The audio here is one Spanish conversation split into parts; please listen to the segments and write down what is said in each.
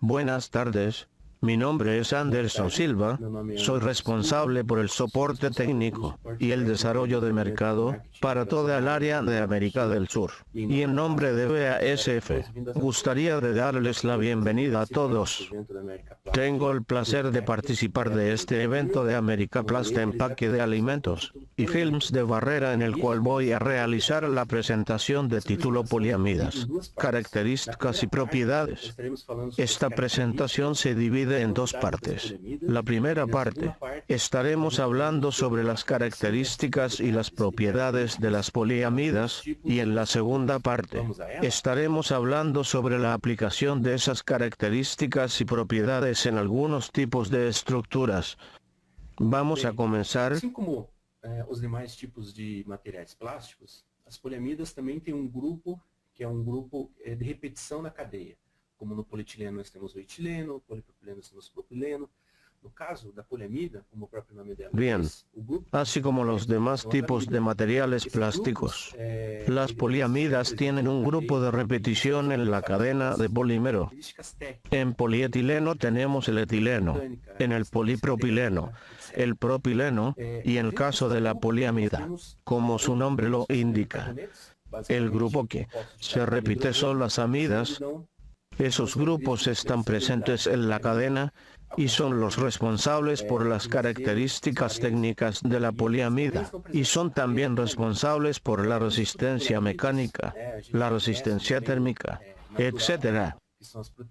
Buenas tardes. Mi nombre es Anderson Silva, soy responsable por el soporte técnico y el desarrollo de mercado para toda el área de América del Sur. Y en nombre de BASF, gustaría de darles la bienvenida a todos. Tengo el placer de participar de este evento de America Plus de empaque de alimentos y films de barrera en el cual voy a realizar la presentación de título Poliamidas, características y propiedades. Esta presentación se divide en dos partes. La primera parte, estaremos hablando sobre las características y las propiedades de las poliamidas, y en la segunda parte, estaremos hablando sobre la aplicación de esas características y propiedades en algunos tipos de estructuras. Vamos a comenzar. Assim como os demais tipos de materiais plásticos, as poliamidas também têm grupo que é grupo de repetição na cadeia. Como no polietileno nós temos o etileno, no polipropileno nós temos o propileno. No caso da poliamida, como o próprio nome dela diz, o grupo, así como los demás tipos de materiales plásticos, las poliamidas tienen un grupo de repetición en la cadena de polímero. En polietileno tenemos el etileno, en el polipropileno, el propileno y en el caso de la poliamida, como su nombre lo indica, el grupo que se repite son las amidas. Esos grupos están presentes en la cadena y son los responsables por las características técnicas de la poliamida, y son también responsables por la resistencia mecánica, la resistencia térmica, etc.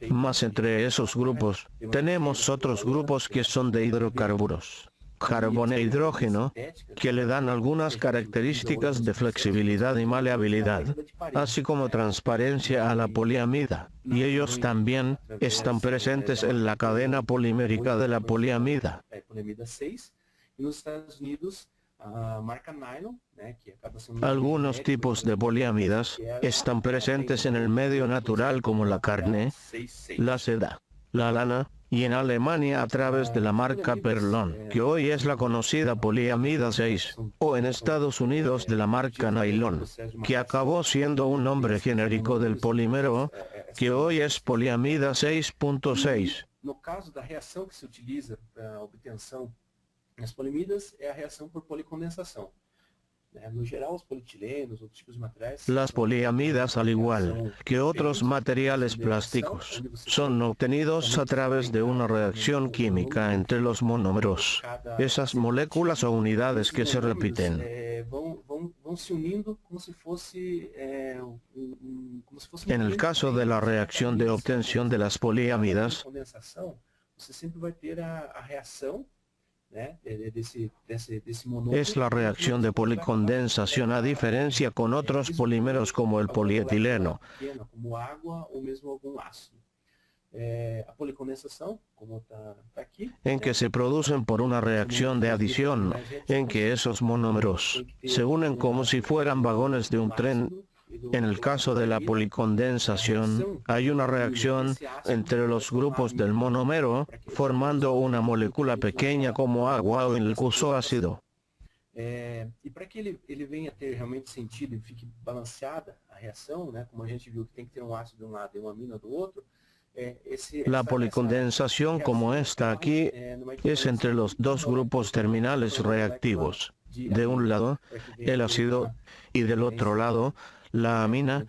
Más entre esos grupos, tenemos otros grupos que son de hidrocarburos, carbono e hidrógeno, que le dan algunas características de flexibilidad y maleabilidad, así como transparencia a la poliamida, y ellos también están presentes en la cadena polimérica de la poliamida. poliamida 6, e nos Estados Unidos a marca nylon, que acaba sendo Algunos tipos de poliamidas están presentes en el medio natural como la carne, la seda, la lana, y en Alemania a través de la marca Perlon, que hoy es la conocida poliamida 6, o en Estados Unidos de la marca Nylon, que acabó siendo un nombre genérico del polímero, que hoy es poliamida 6.6. No caso da reação que se utiliza para a obtenção das poliamidas, é a reação por policondensação. No geral, os polietilenos, outros tipos de materiais... Las poliamidas, al igual que otros materiales plásticos, son obtenidos a través de una reacción química entre los monómeros, esas moléculas o unidades que se repiten. Vão se unindo como se fosse En el caso de la reacción de obtención de las poliamidas, condensação, você sempre vai ter a reação desse es la reacción de policondensación, a diferencia con otros polímeros como el polietileno. Como água ou mesmo algum ácido. A policondensação, como está aqui, en que se producen por una reacción de adición, en que esos monómeros se unen como si fueran vagones de un tren. En el caso de la policondensación, hay una reacción entre los grupos del monómero, formando una molécula pequeña como agua o el curso ácido. E para que ele venha ter realmente sentido e fique balanceada a reação, como a gente viu que tem que ter um ácido de um lado e uma amina do outro, la policondensación, como esta aquí, es entre los dos grupos terminales reactivos. De un lado, el ácido, y del otro lado, la amina,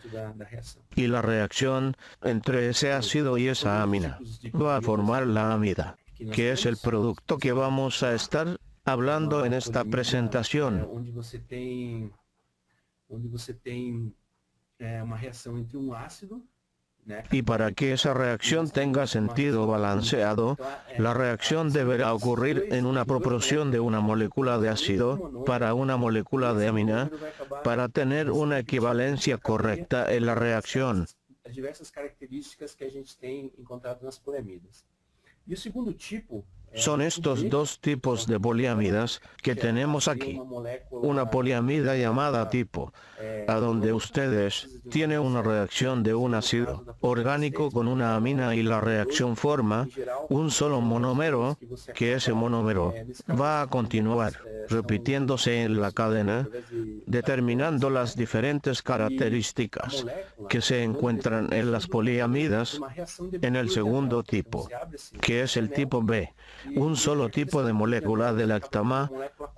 y la reacción entre ese ácido y esa amina va a formar la amida, que es el producto que vamos a estar hablando en esta presentación. Onde você tem uma reação entre ácido, Y para que esa reacción tenga sentido balanceado, la reacción deberá ocurrir en una proporción de una molécula de ácido para una molécula de amina, para tener una equivalencia correcta en la reacción. As diversas características que a gente tem encontrado nas poliamidas. E o segundo tipo Son estos dos tipos de poliamidas que tenemos aquí. Una poliamida llamada tipo, a donde ustedes tienen una reacción de un ácido orgánico con una amina y la reacción forma un solo monómero, que ese monómero va a continuar repitiéndose en la cadena, determinando las diferentes características que se encuentran en las poliamidas en el segundo tipo, que es el tipo B. Un solo tipo de molécula de lactama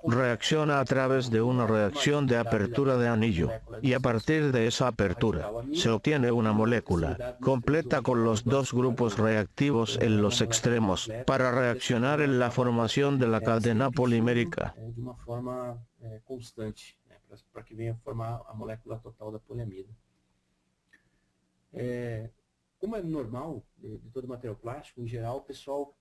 reacciona a través de una reacción de apertura de anillo, y a partir de esa apertura se obtiene una molécula completa con los dos grupos reactivos en los extremos para reaccionar en la formación de la cadena polimérica. De uma forma constante, para que venha formar a molécula total da poliamida. Como é normal de todo material plástico, em geral, o pessoal,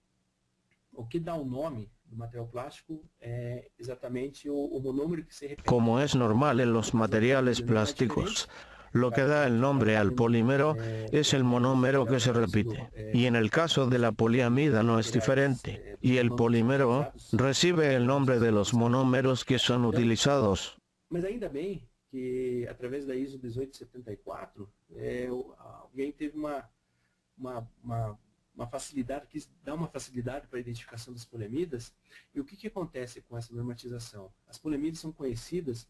o que dá o nome do material plástico é exatamente o monômero que se repete. Como es normal en los materiales plásticos, lo que da el nombre al polímero es el monómero que se repite. Y en el caso de la poliamida no es diferente. Y el polímero recibe el nombre de los monómeros que son utilizados. Mas ainda bem que, através da ISO 1874, alguém teve uma facilidade, quis dar uma facilidade para a identificação das poliamidas. E o que acontece com essa normatização? As poliamidas são conhecidas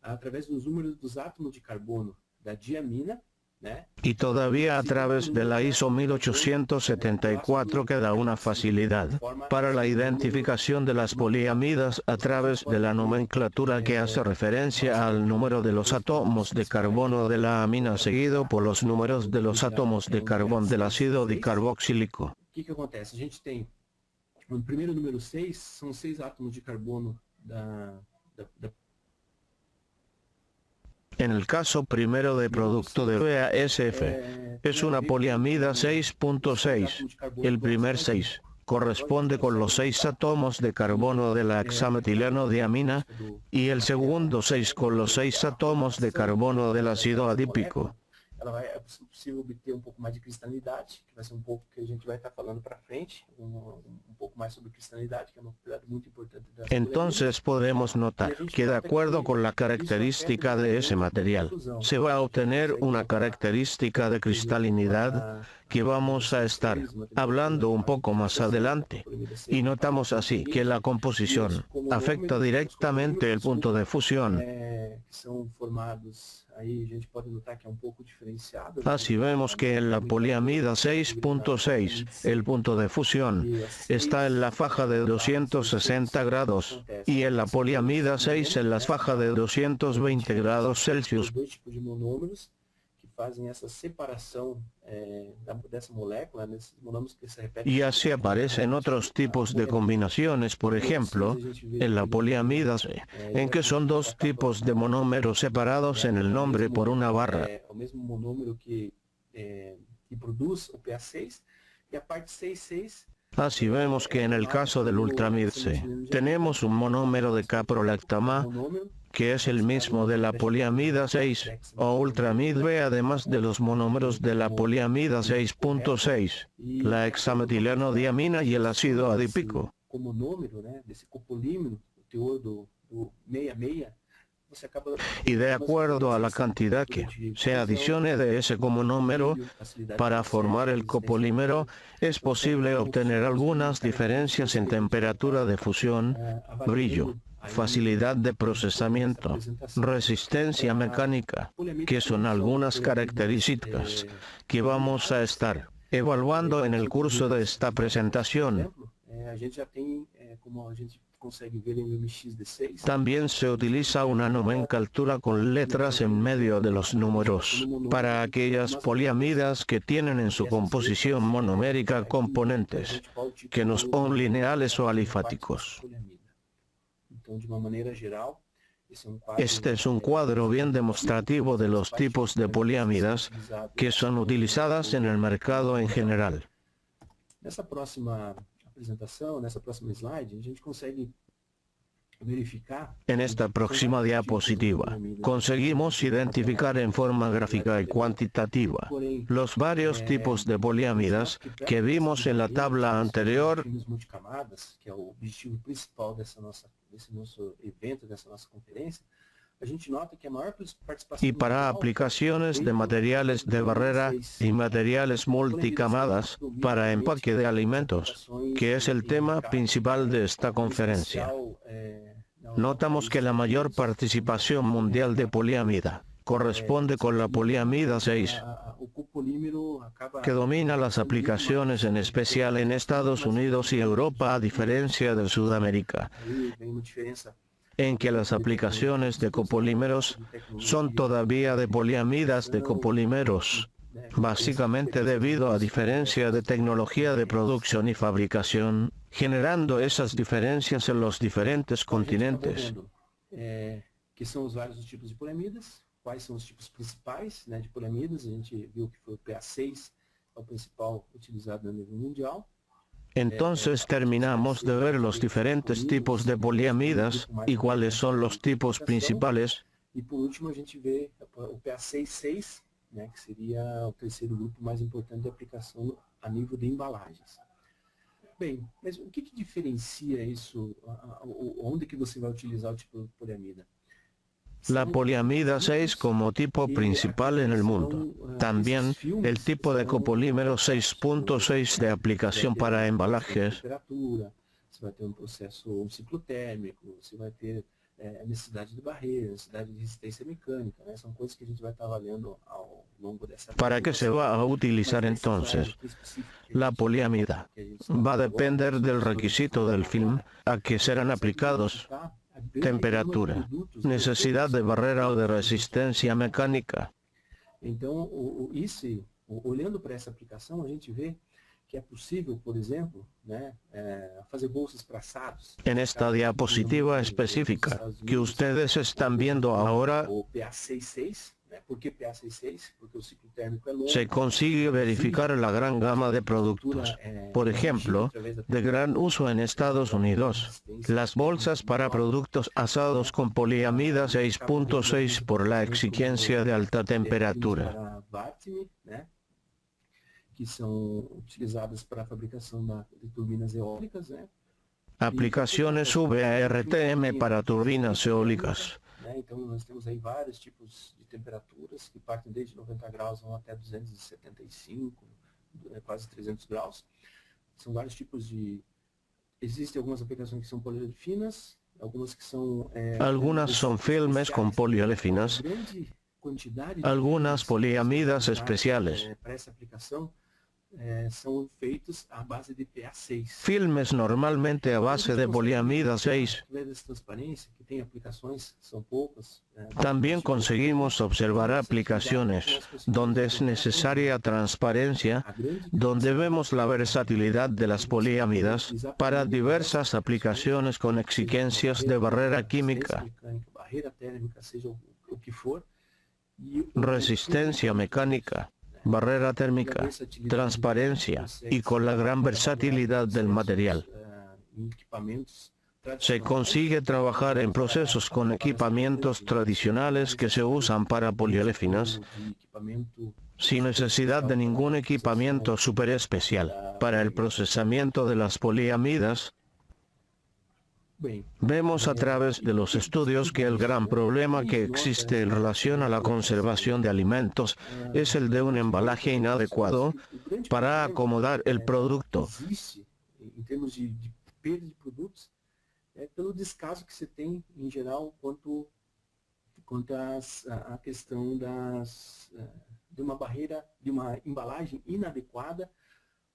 através dos números dos átomos de carbono da diamina, né? Y todavía a través de la ISO 1874 que da una facilidad para la identificación de las poliamidas a través de la nomenclatura que hace referencia al número de los átomos de carbono de la amina seguido por los números de los átomos de carbón del ácido dicarboxílico. O que acontece? A gente tem o primeiro número 6, são 6 átomos de carbono da En el caso primero de producto de BASF, es una poliamida 6.6. El primer 6 corresponde con los 6 átomos de carbono de la hexametileno diamina y el segundo 6 con los 6 átomos de carbono del ácido adípico. É possível obter pouco mais de cristalinidade, que vai ser pouco que a gente vai estar falando para frente, pouco más sobre cristalinidad, que es una propiedad muy importante. Entonces podemos notar que de acuerdo con la característica de ese material, se va a obtener una característica de cristalinidad que vamos a estar hablando un poco más adelante. Y notamos así que la composición afecta directamente el punto de fusión. Así vemos que en la poliamida 6.6 el punto de fusión está en la faja de 260 grados y en la poliamida 6 en la faja de 220 grados Celsius. Y así aparecen otros tipos de combinaciones, por ejemplo, en la poliamida C, en que son dos tipos de monómeros separados en el nombre por una barra. Así vemos que en el caso del ultramid C, tenemos un monómero de caprolactama, que es el mismo de la poliamida 6, o ultramid B, además de los monómeros de la poliamida 6.6, la hexametileno diamina y el ácido adípico. Y de acuerdo a la cantidad que se adicione de ese comonómero para formar el copolímero, es posible obtener algunas diferencias en temperatura de fusión, brillo, facilidad de procesamiento, resistencia mecánica, que son algunas características que vamos a estar evaluando en el curso de esta presentación. También se utiliza una nomenclatura con letras en medio de los números para aquellas poliamidas que tienen en su composición monomérica componentes que no son lineales o alifáticos. Este es un cuadro bien demostrativo de los tipos de poliamidas que son utilizadas en el mercado en general. Nessa próxima apresentação, nessa próxima slide, a gente consegue verificar En esta próxima diapositiva, conseguimos identificar en forma gráfica y cuantitativa los varios tipos de poliamidas que vimos en la tabla anterior filmes multicamadas, que é o objetivo principal desse nosso evento, dessa nossa conferência, a gente nota que a maior participação y para mundial aplicaciones de materiales de barrera y materiales multicamadas para empaque de alimentos, que es el tema principal de esta conferencia. Notamos que la mayor participación mundial de poliamida corresponde con la poliamida 6, o copolímero acaba que domina las aplicaciones en especial en Estados Unidos y Europa a diferencia de Sudamérica, aí vem uma diferença en que las aplicaciones de copolímeros son todavía de poliamidas de copolímeros, básicamente debido a diferencia de tecnología de producción y fabricación, generando esas diferencias en los diferentes continentes. Que são os vários tipos de poliamidas, quais são os tipos principais, né, de poliamidas. A gente viu que foi o PA6, é o principal utilizado a nível mundial. Entonces terminamos de ver los diferentes tipos de poliamidas y cuáles son los tipos principales. E por último a gente vê o PA66, né, que seria o terceiro grupo mais importante de aplicação a nível de embalagens. Bem, mas o que diferencia isso? Onde que você vai utilizar o tipo de poliamida? La poliamida 6 como tipo principal en el mundo. También el tipo de copolímero 6.6 de aplicación para embalajes. Você vai ter processo, ciclo térmico, você vai ter necessidade de barreira, necessidade de resistência mecânica, né? São coisas que a gente vai estar avaliando ao longo dessa... ¿Para qué se va a utilizar entonces? La poliamida va a depender del requisito del film a que serán aplicados. Temperatura, necesidad de barrera o de resistencia mecánica. Então, olhando para essa aplicação, a gente vê que é possível, por exemplo, né, fazer bolsas para assados. En esta diapositiva específica que ustedes están viendo ahora, O PA66, né? ¿Por qué PA66? Porque o ciclo térmico é longo. se consigue verificar la gran gama de productos, por ejemplo, de gran uso en Estados Unidos. Las bolsas para productos asados con poliamida 6.6 por la exigencia de alta temperatura. Para VATM, né? Que são utilizadas para a fabricação de turbinas eólicas, né? Aplicaciones VARTM para turbinas eólicas. Então nós temos aí vários tipos de temperaturas que partem desde 90 graus vão até 275, quase 300 graus. São vários tipos de... Existem algumas aplicações que são poliolefinas, algumas que são... Algunas son filmes con poliolefinas, algunas poliamidas especiales. Para essa aplicação, são feitos à base de PA6. Filmes normalmente a base de poliamida 6. Transparencia, que tem aplicações, são poucas. También conseguimos observar aplicaciones donde es necesaria transparencia, donde vemos la versatilidad de las poliamidas para diversas aplicaciones con exigencias de barrera química, Barreira térmica, seja o que for. resistencia mecánica, barrera térmica, transparencia y con la gran versatilidad del material. Se consigue trabajar en procesos con equipamientos tradicionales que se usan para poliolefinas, sin necesidad de ningún equipamiento super especial para el procesamiento de las poliamidas. Vemos a través de los estudios que el gran problema que existe en relación a la conservación de alimentos es el de un embalaje inadecuado para acomodar el producto. Em termos de perda de produtos, pelo descaso que se tem em geral quanto a questão de uma barreira, de uma embalagem inadequada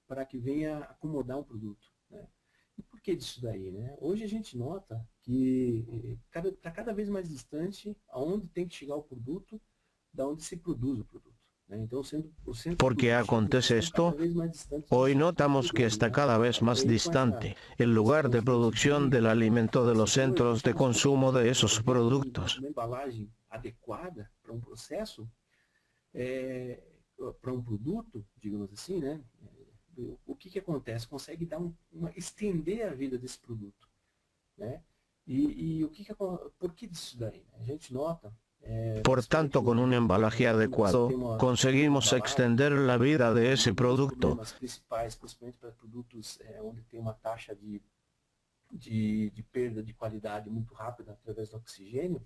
para que venha acomodar um produto, né? E por que disso daí, né? Hoje a gente nota que está cada vez mais distante aonde tem que chegar o produto, da onde se produz o produto, né? Então, ¿Por qué acontece esto? Hoy notamos que está cada vez más distante el lugar de producción del alimento de los centros de consumo de esos productos. Uma embalagem adequada para um processo, para um produto, digamos assim, né? O que acontece? Consegue dar estender a vida desse produto, né? Por que disso daí? A gente nota. Por tanto, con un embalaje adecuado, conseguimos extender la vida de ese producto. Problemas principais, principalmente para produtos onde tem uma taxa de perda de qualidade muito rápida através do oxigênio,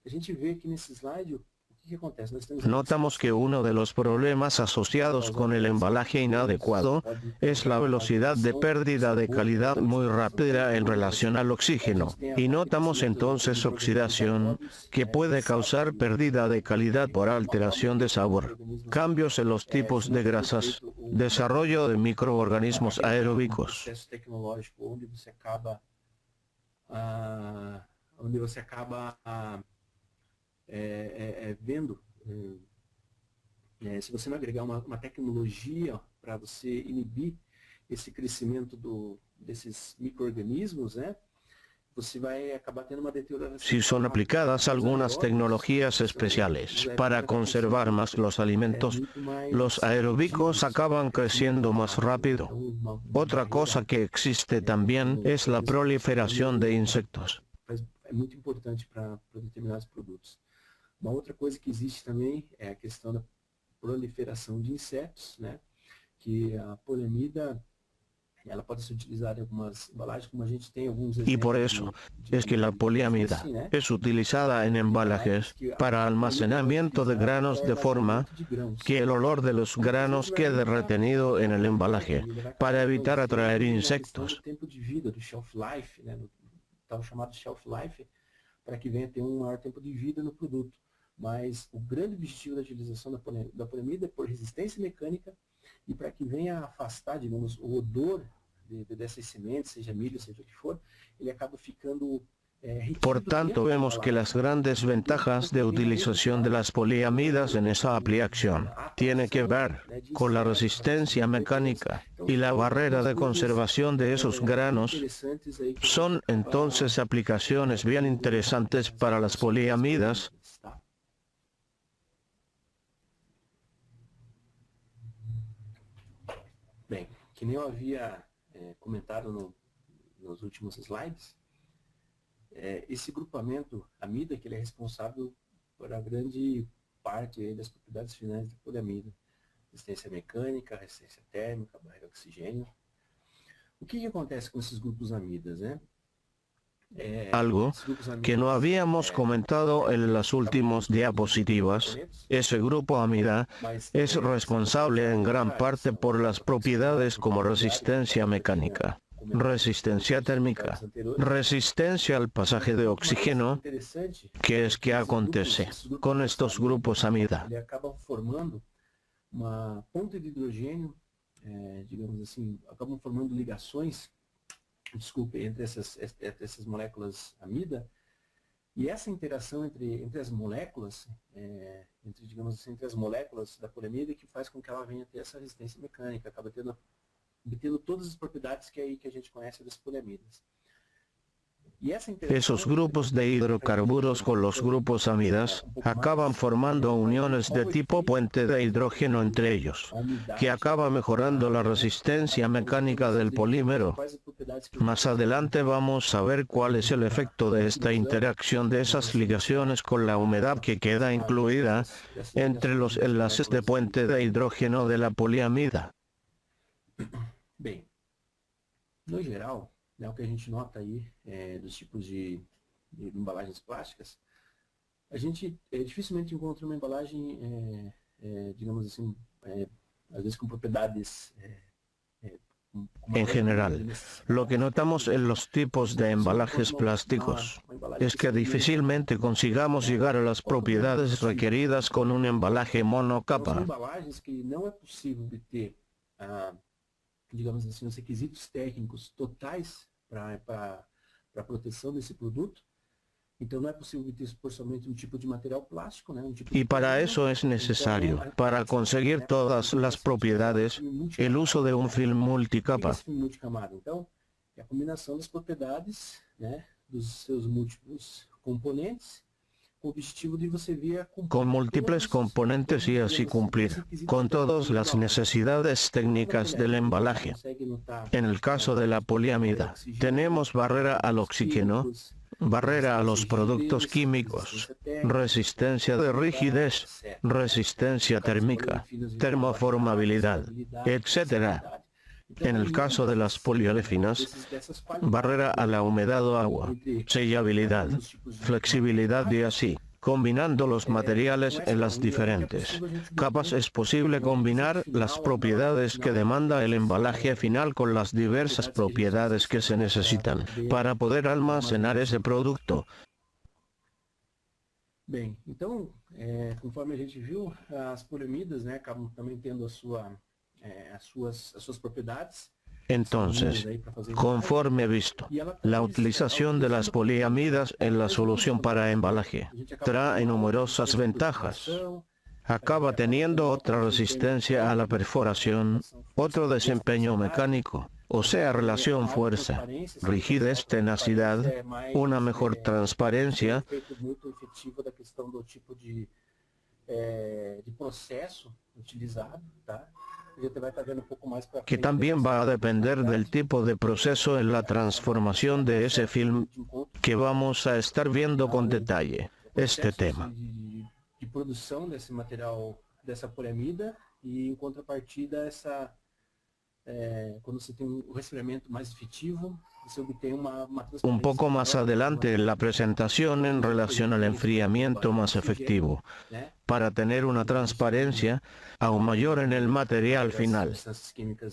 a gente vê que nesse slide o que acontece? Nós temos Notamos que uno de los problemas asociados con el embalaje inadecuado es la velocidad de pérdida de calidad muy rápida en relación al oxígeno, y notamos entonces oxidación, que puede causar pérdida de calidad por alteración de sabor, cambios en los tipos de grasas, desarrollo de microorganismos aeróbicos. Processo tecnológico onde você acaba vendo, se você não agregar uma tecnologia para você inibir esse crescimento desses micro-organismos, né, você vai acabar tendo uma deterioração. Si son aplicadas algunas tecnologías especiales para conservar más los alimentos, los aeróbicos acaban creciendo más rápido. Otra cosa que existe también es la proliferación de insectos. É muito importante para determinados produtos. Uma outra coisa que existe também é a questão da proliferação de insetos, né? Que a poliamida, ela pode ser utilizada em algumas embalagens, como a gente tem alguns Y por eso es que la poliamida es utilizada en embalajes para almacenamiento de granos de forma que el olor de los granos quede retenido en el embalaje, para evitar atraer insectos. O tempo de vida do shelf life, né? Tal chamado shelf life, para que venha ter maior tempo de vida no produto. Mas o grande objetivo da utilização da poliamida é por resistência mecânica e para que venha afastar, digamos, o odor dessas sementes, seja milho, seja o que for, ele acaba ficando Por tanto, vemos que las grandes ventajas de utilización de las poliamidas en esa aplicación tiene que ver con la resistencia mecánica y la barrera de conservación de esos granos. Son entonces aplicaciones bien interesantes para las poliamidas. Bem, que nem eu havia comentado nos últimos slides, esse grupamento amida que ele é responsável por a grande parte aí das propriedades finais da poliamida. Resistência mecânica, resistência térmica, barreira de oxigênio. O que acontece com esses grupos amidas, né? Algo que no habíamos comentado en las últimas diapositivas, ese grupo amida es responsable en gran parte por las propiedades como resistencia mecánica, resistencia térmica, resistencia al pasaje de oxígeno, que es que acontece con estos grupos amida. Acabam formando uma ponte de hidrogênio, digamos assim, acabam formando ligações, entre essas moléculas amida, e essa interação entre as moléculas, digamos assim, entre as moléculas da poliamida que faz com que ela venha a ter essa resistência mecânica, acaba obtendo todas as propriedades que a gente conhece das poliamidas. Esos grupos de hidrocarburos con los grupos amidas acaban formando uniones de tipo puente de hidrógeno entre ellos, que acaba mejorando la resistencia mecánica del polímero. Más adelante vamos a ver cuál es el efecto de esta interacción de esas ligaciones con la humedad que queda incluida entre los enlaces de puente de hidrógeno de la poliamida. Bem, no geral, o que a gente nota aí dos tipos de embalagens plásticas, a gente dificilmente encontra uma embalagem, digamos assim, às vezes com propriedades... En general, lo que notamos en los tipos de embalajes plásticos es que difícilmente consigamos llegar a las propiedades requeridas con un embalaje monocapa. São embalagens que não é possível obter, digamos assim, os requisitos técnicos totais para a proteção desse produto. Então não é possível obter por somente um tipo de material plástico, né? Y para eso es necesario, para conseguir todas las propiedades, el uso de un film multicapa. Esse filme multicamada, então, é a combinação das propriedades, né, dos seus múltiplos componentes, com o objetivo de você vir con múltiples componentes y así cumplir con todas las necesidades técnicas del embalaje. En el caso de la poliamida, tenemos barrera al oxígeno, barrera a los productos químicos, resistencia de rigidez, resistencia térmica, termoformabilidad, etc. En el caso de las polialefinas, barrera a la humedad o agua, sellabilidad, flexibilidad y así. Combinando los materiales en las diferentes capas es posible combinar las propiedades que demanda el embalaje final con las diversas propiedades que se necesitan para poder almacenar ese producto. Bem, então, conforme a gente viu, as poliamidas, acabam também tendo as suas propiedades. Entonces, conforme visto, la utilización de las poliamidas en la solución para embalaje trae numerosas ventajas. Acaba teniendo otra resistencia a la perforación, otro desempeño mecánico, o sea, relación fuerza, rigidez, tenacidad, una mejor transparencia, que también va a depender del tipo de proceso en la transformación de ese film, que vamos a estar viendo con detalle este tema. De produção desse material, dessa poliamida, e em contrapartida quando você tem um resfriamento mais efetivo, você obtém uma un poco más adelante en la presentación en relación al enfriamiento más efectivo, para tener una transparencia aún mayor en el material final.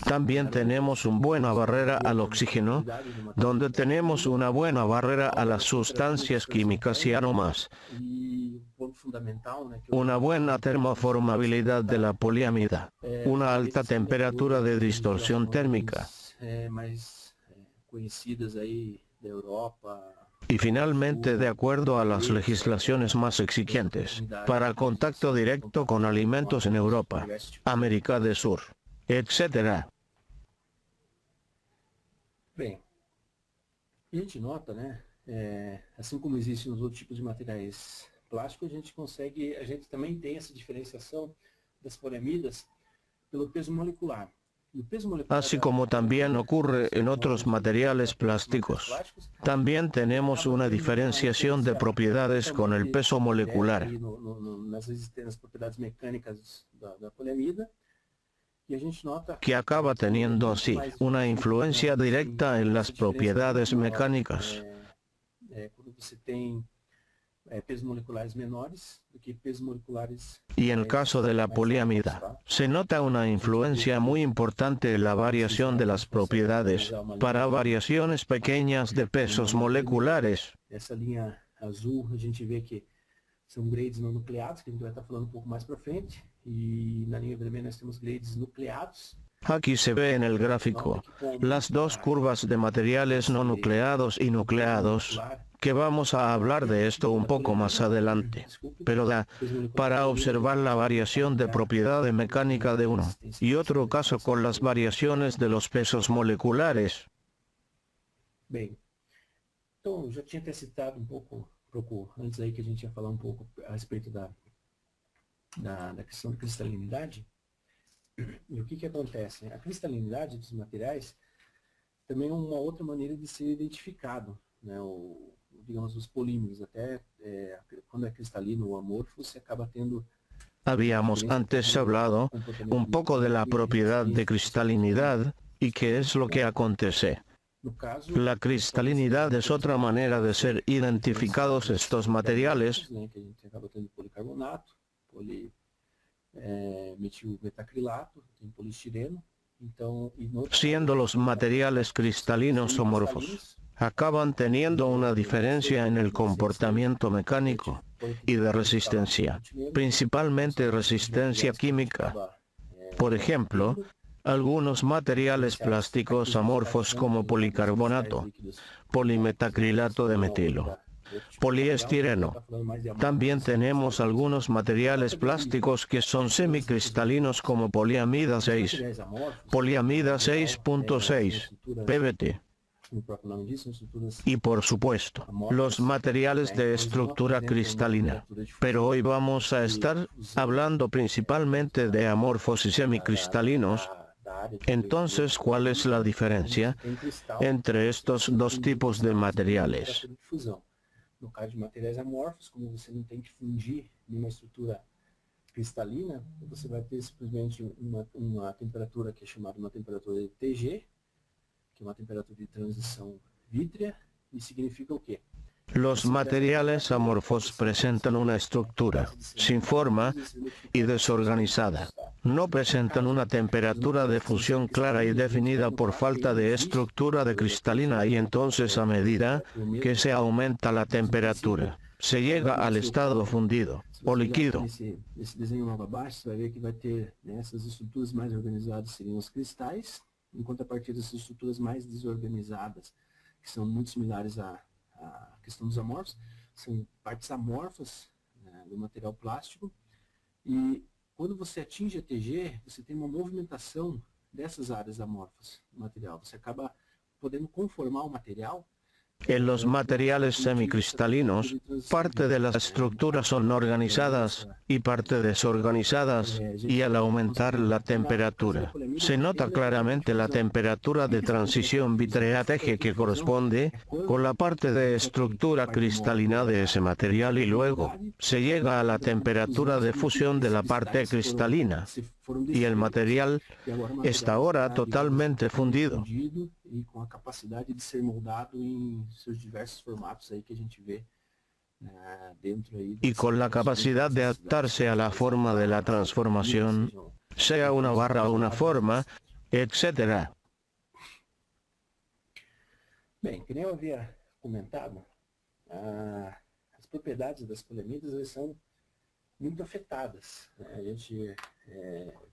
También tenemos una buena barrera al oxígeno, donde tenemos una buena barrera a las sustancias químicas y aromas. Una buena termoformabilidad de la poliamida, una alta temperatura de distorsión térmica. Y finalmente, de acuerdo a las legislaciones más exigentes, para el contacto directo con alimentos en Europa, América del Sur, etc. Bem, a gente nota, assim como existe nos outros tipos de materiais plásticos, a gente também tem essa diferenciação das poliamidas pelo peso molecular. Así como también ocurre en otros materiales plásticos, también tenemos una diferenciación de propiedades con el peso molecular, que acaba teniendo así una influencia directa en las propiedades mecánicas. Y en el caso de la poliamida, se nota una influencia muy importante en la variación de las propiedades para variaciones pequeñas de pesos moleculares. Essa linha azul, a gente vê que são grades não nucleados, que a gente vai estar falando um pouco mais para frente, e na linha vermelha nós temos grades nucleados. Aquí se ve en el gráfico las dos curvas de materiales no nucleados y nucleados, que vamos a hablar de esto un poco más adelante, pero para observar la variación de propiedad mecánica de uno y otro caso con las variaciones de los pesos moleculares. Bem, então já tinha até citado um pouco antes aí que a gente ia falar um pouco a respeito da questão da cristalinidade. E o que acontece? A cristalinidade dos materiais também é uma outra maneira de ser identificado, digamos, os polímeros. Até quando é cristalino ou amorfo, você acaba tendo... Habíamos antes hablado un poco de la propiedad de cristalinidad y qué es lo que acontece. La cristalinidad es otra manera de ser identificados estos materiales, metilmetacrilato, tem poliestireno, siendo los materiales cristalinos o amorfos. Acaban teniendo una diferencia en el comportamiento mecánico y de resistencia, principalmente resistencia química. Por ejemplo, algunos materiales plásticos amorfos como policarbonato, polimetacrilato de metilo, poliestireno. También tenemos algunos materiales plásticos que son semicristalinos como poliamida 6, poliamida 6.6, PBT. Y por supuesto, los materiales de estructura cristalina. Pero hoy vamos a estar hablando principalmente de amorfos y semicristalinos. Entonces, ¿cuál es la diferencia entre estos dos tipos de materiales? No caso de materiais amorfos, como você não tem que fundir numa estrutura cristalina, você vai ter simplesmente uma temperatura que é chamada uma temperatura de TG, que é uma temperatura de transição vítrea, e significa o quê? Los materiales amorfos presentan una estructura sin forma y desorganizada. No presentan una temperatura de fusión clara y definida por falta de estructura de cristalina y entonces a medida que se aumenta la temperatura, se llega al estado fundido o líquido. Nesse desenho logo abaixo, você vai ver que vai ter, né, essas estruturas mais organizadas seriam os cristais, em contrapartida dessas estruturas mais desorganizadas, que são muito similares à questão dos amorfos, são partes amorfas, né, do material plástico, e quando você atinge a TG, você tem uma movimentação dessas áreas amorfas do material, você acaba podendo conformar o material. En los materiales semicristalinos, parte de las estructuras son organizadas y parte desorganizadas, y al aumentar la temperatura, se nota claramente la temperatura de transición vitrea-TG que corresponde con la parte de estructura cristalina de ese material y luego se llega a la temperatura de fusión de la parte cristalina, y el material está ahora totalmente fundido. E com a capacidade de ser moldado em seus diversos formatos aí que a gente vê dentro aí. Y con la capacidad de adaptarse a la forma de la transformación, sea una barra o una forma, etc. Bem, que nem eu havia comentado, as propriedades das poliamidas elas são muito afetadas. A gente,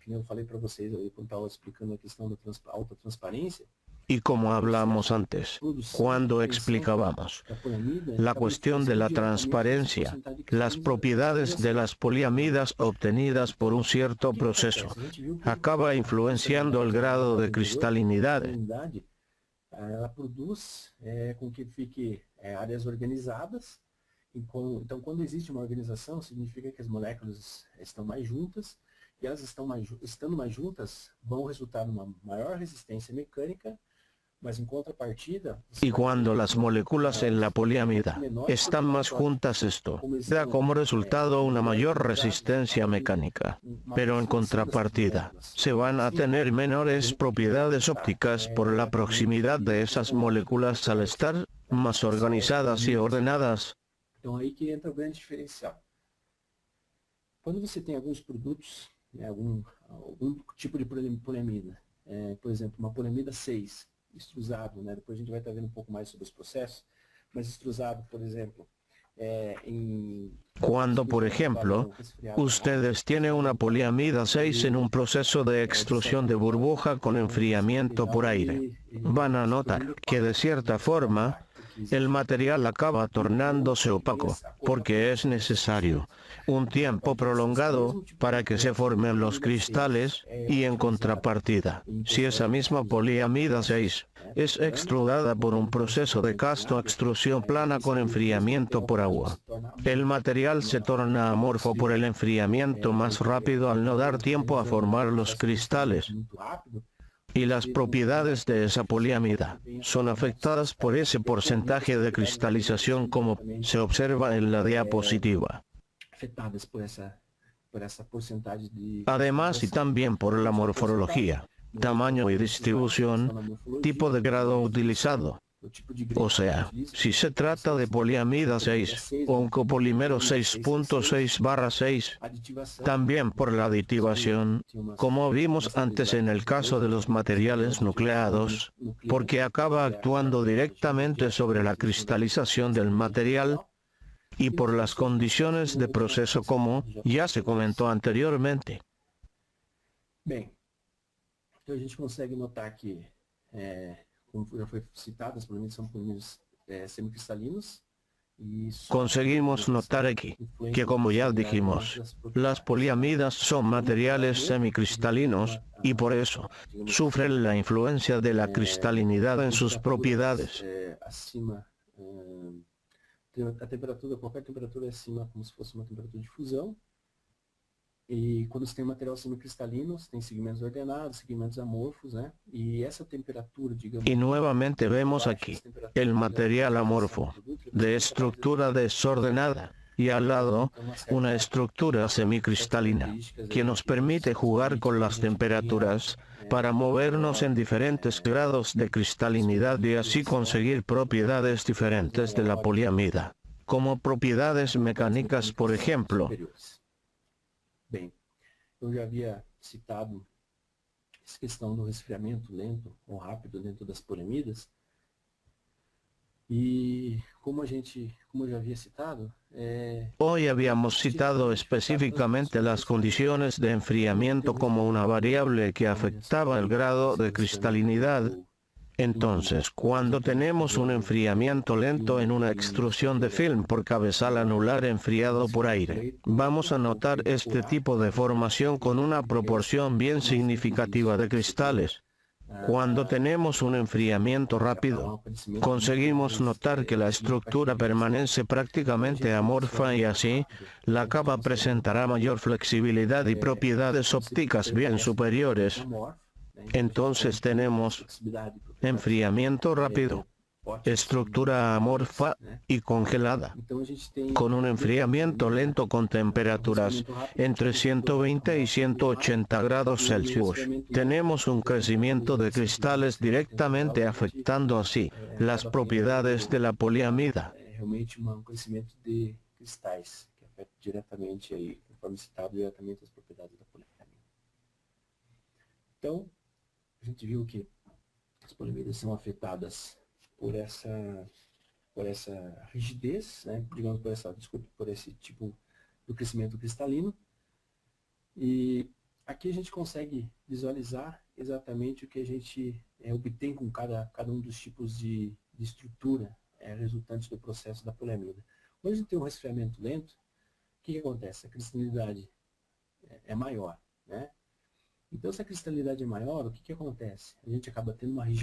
que nem eu falei para vocês aí quando estava explicando a questão da alta transparência. Y como hablamos antes, cuando explicábamos la cuestión de la transparencia, las propiedades de las poliamidas obtenidas por un cierto proceso, acaba influenciando el grado de cristalinidad. Ela produz com que fique áreas organizadas. Então, quando existe uma organização, significa que as moléculas estão mais juntas, e elas estando mais juntas, vão resultar numa maior resistência mecânica. Y cuando las moléculas en la poliamida están más juntas, esto da como resultado una mayor resistencia mecánica. Pero en contrapartida, se van a tener menores propiedades ópticas por la proximidad de esas moléculas al estar más organizadas y ordenadas. Então aí que entra o grande diferencial. Quando você tem alguns produtos, algum tipo de poliamida, por exemplo, uma poliamida 6, extrusado, né? Depois a gente vai estar vendo um pouco mais sobre os processos, mas extrusado, por exemplo, Cuando, por ejemplo, ustedes tienen una poliamida 6 en un proceso de extrusión de burbuja con enfriamiento por aire, van a notar que de cierta forma el material acaba tornándose opaco, porque es necesario un tiempo prolongado para que se formen los cristales, y en contrapartida, si esa misma poliamida 6 es extrudada por un proceso de casto-extrusión plana con enfriamiento por agua, el material se torna amorfo por el enfriamiento más rápido al no dar tiempo a formar los cristales. Y las propiedades de esa poliamida son afectadas por ese porcentaje de cristalización como se observa en la diapositiva. Además y también por la morfología, tamaño y distribución, tipo de grado utilizado. O sea, si se trata de poliamida 6 o un copolímero 6.6/6, también por la aditivación, como vimos antes en el caso de los materiales nucleados, porque acaba actuando directamente sobre la cristalización del material, y por las condiciones de proceso como ya se comentó anteriormente. Bem, então a gente consegue notar que como já foi citado, as poliamidas são polímeros semicristalinos. Conseguimos notar aquí que, como ya dijimos, las poliamidas son materiales semicristalinos y por eso sufren la influencia de la cristalinidad en sus propiedades. A temperatura, qualquer temperatura é acima, como se fosse uma temperatura de fusão. E quando você tem material semicristalino, você tem segmentos ordenados, segmentos amorfos, né? Y esa temperatura, digamos... Y nuevamente vemos aquí el material amorfo, de estructura desordenada, y al lado, una estructura semicristalina, que nos permite jugar con las temperaturas, para movernos en diferentes grados de cristalinidad y así conseguir propiedades diferentes de la poliamida, como propiedades mecánicas, por ejemplo. Bem, eu já havia citado essa questão do resfriamento lento ou rápido dentro das poliamidas. Y como ya había citado, hoy habíamos citado específicamente las condiciones de enfriamiento como una variable que afectaba el grado de cristalinidad. Entonces, cuando tenemos un enfriamiento lento en una extrusión de film por cabezal anular enfriado por aire, vamos a notar este tipo de formación con una proporción bien significativa de cristales. Cuando tenemos un enfriamiento rápido, conseguimos notar que la estructura permanece prácticamente amorfa y así, la capa presentará mayor flexibilidad y propiedades ópticas bien superiores. Entonces tenemos enfriamiento rápido, estructura amorfa y congelada, con un enfriamiento lento con temperaturas entre 120 y 180 grados Celsius. Tenemos un crecimiento de cristales directamente afectando así las propiedades de la poliamida. Realmente un crecimiento de cristais que afecta directamente aí, conforme citado, diretamente as propriedades da poliamida. Então, a gente viu que as poliamidas são afetadas por essa rigidez, né? Digamos, por esse tipo do crescimento cristalino. E aqui a gente consegue visualizar exatamente o que a gente obtém com cada um dos tipos de estrutura resultante do processo da poliamida. Quando a gente tem um resfriamento lento, o que acontece? A cristalinidade é maior, né?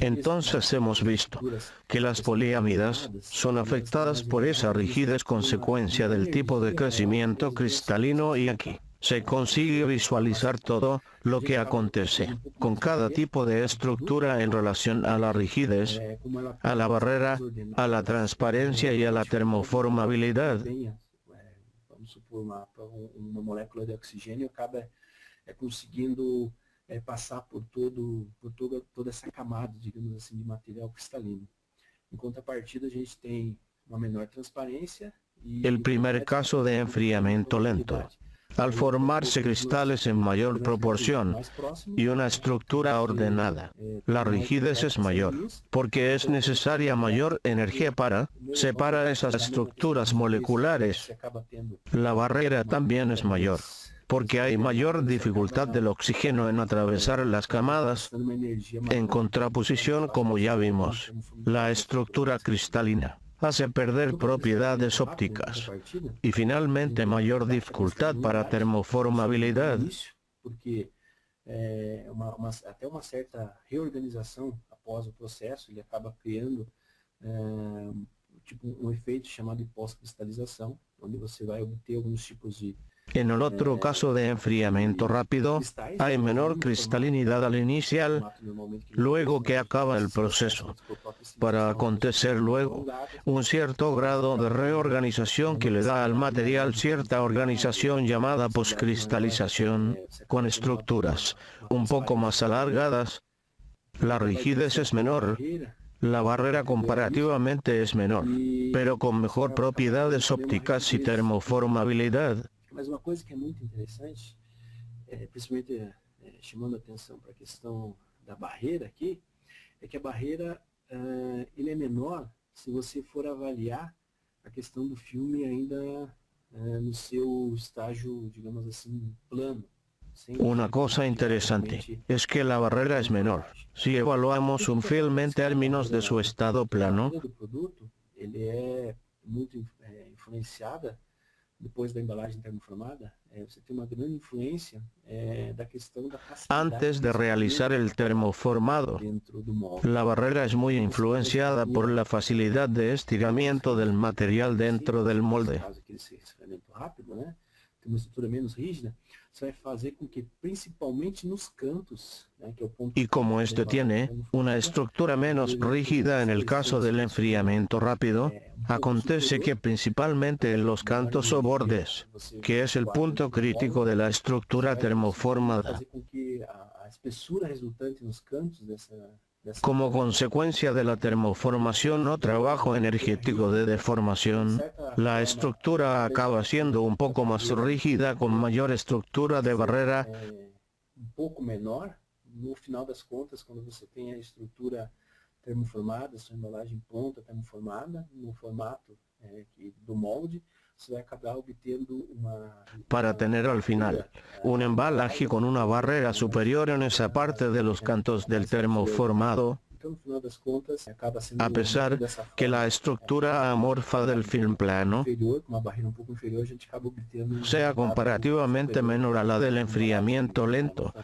Entonces hemos visto que las poliámidas son afectadas por esa rigidez consecuencia del tipo de crecimiento cristalino y aquí se consigue visualizar todo lo que acontece con cada tipo de estructura en relación a la rigidez, a la barrera, a la transparencia y a la termoformabilidad. Vamos supor, uma molécula de oxigênio acaba conseguindo passar por toda essa camada, digamos assim, de material cristalino. En contrapartida, a gente tem uma menor transparencia. El primer caso de enfriamiento lento. Al formarse cristales en mayor proporción y una estructura ordenada, la rigidez es mayor, porque es necesaria mayor energía para separar esas estructuras moleculares. La barrera también es mayor, porque hay mayor dificultad del oxígeno en atravesar las camadas. En contraposición, como ya vimos, la estructura cristalina hace perder propiedades ópticas y finalmente mayor dificultad para termoformabilidad. Porque até uma certa reorganização após o processo, ele acaba criando efeito chamado de pós-cristalização, onde você vai obter alguns tipos de En el otro caso de enfriamiento rápido, hay menor cristalinidad al inicial, luego que acaba el proceso, para acontecer luego un cierto grado de reorganización que le da al material cierta organización llamada poscristalización, con estructuras un poco más alargadas. La rigidez es menor, la barrera comparativamente es menor, pero con mejor propiedades ópticas y termoformabilidad. Mas uma coisa que é muito interessante, principalmente chamando a atenção para a questão da barreira aqui, é que a barreira ele é menor se você for avaliar a questão do filme ainda no seu estágio, digamos assim, plano. Una cosa interesante es que la barrera es menor. Si evaluamos un film en términos de su estado plano, ele é muito influenciada. Depois da embalagem termoformada, você tem uma grande influência da questão da facilidade. Antes de realizar el termoformado, la barrera es muy influenciada por la facilidad de estiramiento del material dentro del molde. tem uma estrutura menos rígida, isso vai fazer com que, principalmente nos cantos, né, que é o ponto Y como de este elevação tiene termoformática, una estructura menos rígida en el caso del enfriamiento rápido, acontece que principalmente en los cantos o bordes, que es el punto crítico de la estructura termoformada, fazer com que a espessura resultante nos cantos dessa como consecuencia de la termoformación o trabajo energético de deformación, la estructura acaba siendo un poco más rígida con mayor estructura de barrera. Pouco menor, no final das contas, quando você tem a estrutura termoformada, sua embalagem pronta, termoformada, no formato do molde, você vai acabar obtendo para tener al final un embalaje con una barrera superior en esa parte de los cantos del termoformado, a pesar que la estructura amorfa del film plano sea comparativamente menor a la del enfriamiento lento.